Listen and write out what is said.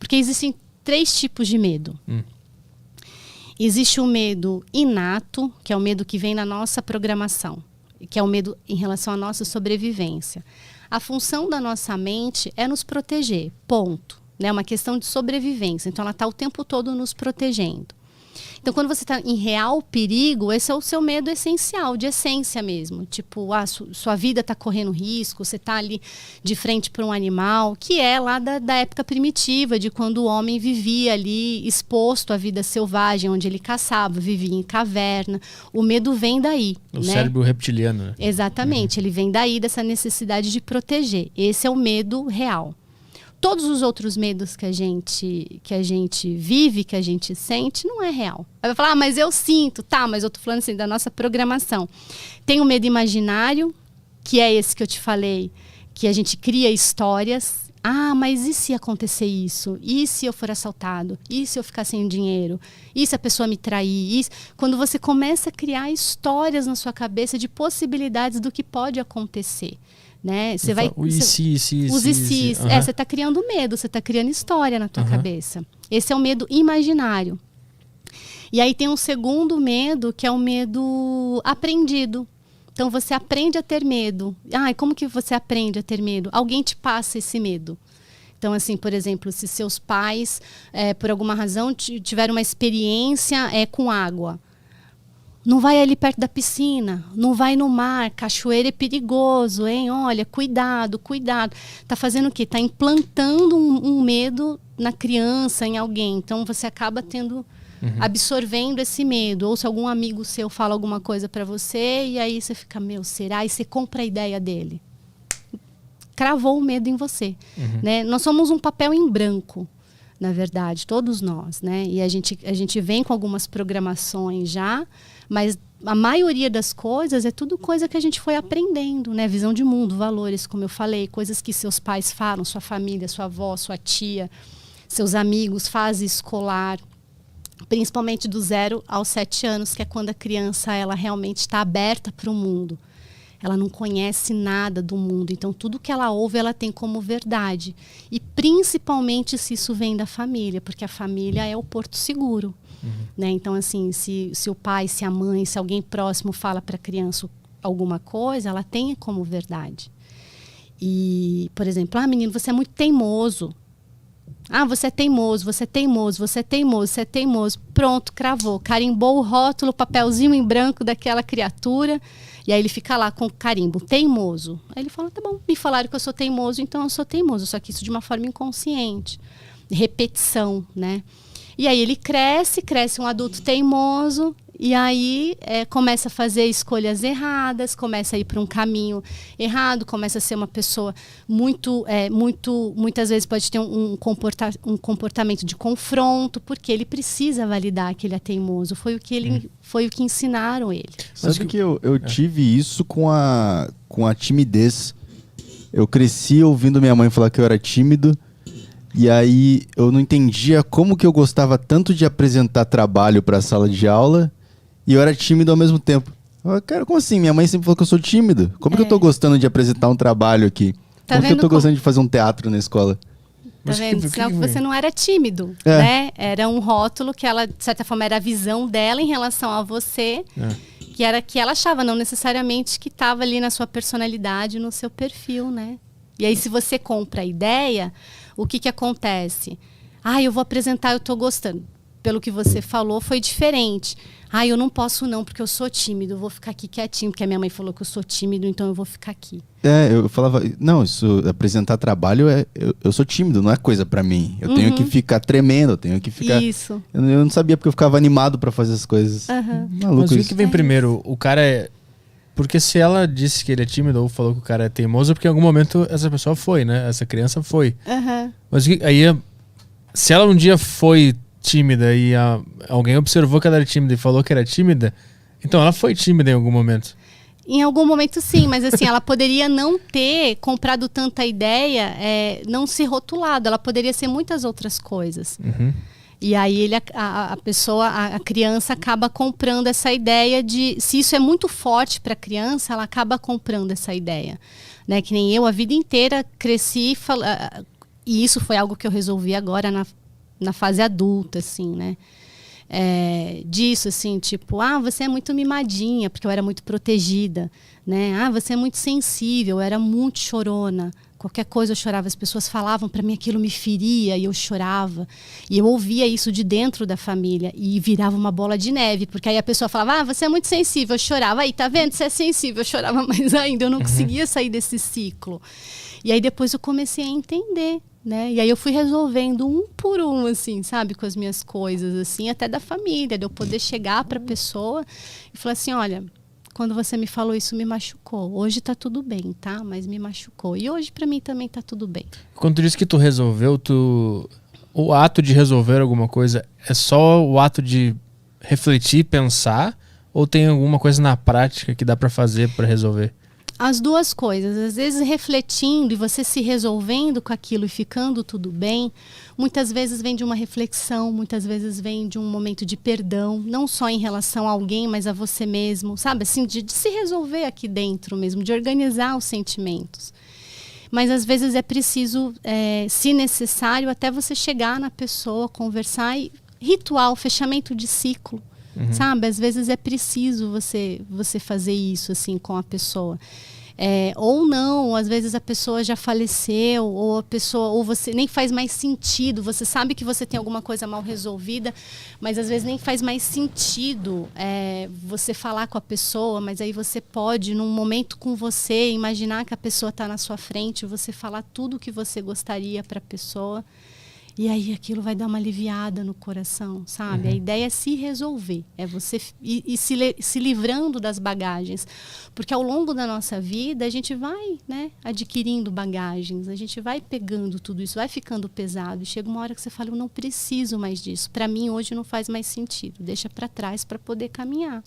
Porque existem 3 tipos de medo. Existe o medo inato, que é o medo que vem na nossa programação, que é o medo em relação à nossa sobrevivência. A função da nossa mente é nos proteger, ponto. É uma questão de sobrevivência. Então, ela está o tempo todo nos protegendo. Então, quando você está em real perigo, esse é o seu medo essencial, de essência mesmo. Tipo, sua vida está correndo risco, você está ali de frente para um animal, que é lá da época primitiva, de quando o homem vivia ali exposto à vida selvagem, onde ele caçava, vivia em caverna. O medo vem daí. O cérebro reptiliano, né? Exatamente, ele vem daí, dessa necessidade de proteger. Esse é o medo real. Todos os outros medos que a gente vive, que a gente sente, não é real. Aí vai falar, mas eu sinto. Tá, mas eu tô falando assim da nossa programação. Tem o medo imaginário, que é esse que eu te falei, que a gente cria histórias. Ah, mas e se acontecer isso? E se eu for assaltado? E se eu ficar sem dinheiro? E se a pessoa me trair? Quando você começa a criar histórias na sua cabeça de possibilidades do que pode acontecer. Né? Você vai, os e se. Você está criando medo, você está criando história na tua cabeça. Esse é o medo imaginário. E aí tem um segundo medo, que é o medo aprendido. Então você aprende a ter medo. Ah, e como que você aprende a ter medo? Alguém te passa esse medo. Então, assim, por exemplo, se seus pais, por alguma razão, tiveram uma experiência com água. Não vai ali perto da piscina, não vai no mar, cachoeira é perigoso, hein? Olha, cuidado, cuidado. Tá fazendo o quê? Tá implantando um medo na criança, em alguém. Então você acaba absorvendo esse medo. Ou se algum amigo seu fala alguma coisa para você, e aí você fica, meu, será? E você compra a ideia dele. Cravou o medo em você. Né? Nós somos um papel em branco. Na verdade, todos nós, né? E a gente vem com algumas programações já, mas a maioria das coisas é tudo coisa que a gente foi aprendendo, né? Visão de mundo, valores, como eu falei, coisas que seus pais falam, sua família, sua avó, sua tia, seus amigos, fase escolar, principalmente do 0 aos 7 anos, que é quando a criança ela realmente está aberta para o mundo. Ela não conhece nada do mundo, então tudo que ela ouve ela tem como verdade. E principalmente se isso vem da família, porque a família é o porto seguro. Né? Então, assim, se o pai, se a mãe, se alguém próximo fala para a criança alguma coisa, ela tem como verdade. E, por exemplo, menino, você é muito teimoso. Você é teimoso, você é teimoso, você é teimoso, você é teimoso. Pronto, cravou, carimbou o rótulo, papelzinho em branco daquela criatura. E aí ele fica lá com carimbo, teimoso. Aí ele fala, tá bom, me falaram que eu sou teimoso, então eu sou teimoso. Só que isso de uma forma inconsciente. Repetição, né? E aí ele cresce um adulto teimoso. E aí começa a fazer escolhas erradas, começa a ir para um caminho errado, começa a ser uma pessoa muitas vezes pode ter um comportamento de confronto, porque ele precisa validar que ele é teimoso. Foi o que ensinaram ele. Sabe que eu tive isso com a timidez. Eu cresci ouvindo minha mãe falar que eu era tímido. E aí eu não entendia como que eu gostava tanto de apresentar trabalho para a sala de aula e eu era tímido ao mesmo tempo. Cara, como assim? Minha mãe sempre falou que eu sou tímido. Como que eu tô gostando de apresentar um trabalho aqui? Como que eu tô gostando de fazer um teatro na escola? Tá vendo? Senão que você não era tímido, né? Era um rótulo que ela, de certa forma, era a visão dela em relação a você, que era que ela achava, não necessariamente que estava ali na sua personalidade, no seu perfil, né? E aí, se você compra a ideia, o que acontece? Eu vou apresentar, eu tô gostando. Pelo que você falou, foi diferente. Eu não posso não, porque eu sou tímido, eu vou ficar aqui quietinho, porque a minha mãe falou que eu sou tímido, então eu vou ficar aqui. Eu falava, não, isso, apresentar trabalho, eu sou tímido, não é coisa pra mim. Eu tenho que ficar tremendo, eu tenho que ficar... Isso. Eu não sabia porque eu ficava animado pra fazer as coisas. Mas o que vem primeiro? O cara é... Porque se ela disse que ele é tímido ou falou que o cara é teimoso, porque em algum momento essa pessoa foi, né? Essa criança foi. Mas aí, se ela um dia foi tímida e alguém observou que ela era tímida e falou que era tímida, então ela foi tímida em algum momento. Em algum momento sim, mas assim, ela poderia não ter comprado tanta ideia, não se rotulado, ela poderia ser muitas outras coisas. E aí a criança acaba comprando essa ideia de, se isso é muito forte para a criança, ela acaba comprando essa ideia, né? Que nem eu, a vida inteira cresci E isso foi algo que eu resolvi agora na fase adulta, assim, né? Disso, assim, tipo, você é muito mimadinha, porque eu era muito protegida, né? Você é muito sensível, eu era muito chorona. Qualquer coisa eu chorava, as pessoas falavam para mim, aquilo me feria e eu chorava. E eu ouvia isso de dentro da família e virava uma bola de neve, porque aí a pessoa falava, você é muito sensível, eu chorava. Aí, tá vendo? Você é sensível, eu chorava mais ainda, eu não conseguia sair desse ciclo. E aí depois eu comecei a entender, né? E aí eu fui resolvendo um por um, assim, sabe? Com as minhas coisas, assim, até da família, de eu poder chegar para a pessoa e falar assim, olha, quando você me falou isso, me machucou. Hoje tá tudo bem, tá? Mas me machucou. E hoje para mim também tá tudo bem. Quando tu disse que tu resolveu, o ato de resolver alguma coisa é só o ato de refletir, pensar, ou tem alguma coisa na prática que dá para fazer para resolver? As duas coisas. Às vezes refletindo e você se resolvendo com aquilo e ficando tudo bem, muitas vezes vem de uma reflexão, muitas vezes vem de um momento de perdão, não só em relação a alguém, mas a você mesmo, sabe? Assim, de se resolver aqui dentro mesmo, de organizar os sentimentos. Mas às vezes é preciso, se necessário, até você chegar na pessoa, conversar e ritual, fechamento de ciclo. Sabe? Às vezes é preciso você fazer isso assim com a pessoa. Ou não, às vezes a pessoa já faleceu, ou você nem faz mais sentido. Você sabe que você tem alguma coisa mal resolvida, mas às vezes nem faz mais sentido você falar com a pessoa, mas aí você pode, num momento com você, imaginar que a pessoa está na sua frente, você falar tudo o que você gostaria para a pessoa. E aí aquilo vai dar uma aliviada no coração, sabe? A ideia é se resolver, é você ir se livrando das bagagens. Porque ao longo da nossa vida a gente vai, né, adquirindo bagagens, a gente vai pegando tudo isso, vai ficando pesado. E chega uma hora que você fala, eu não preciso mais disso. Para mim hoje não faz mais sentido, deixa para trás para poder caminhar.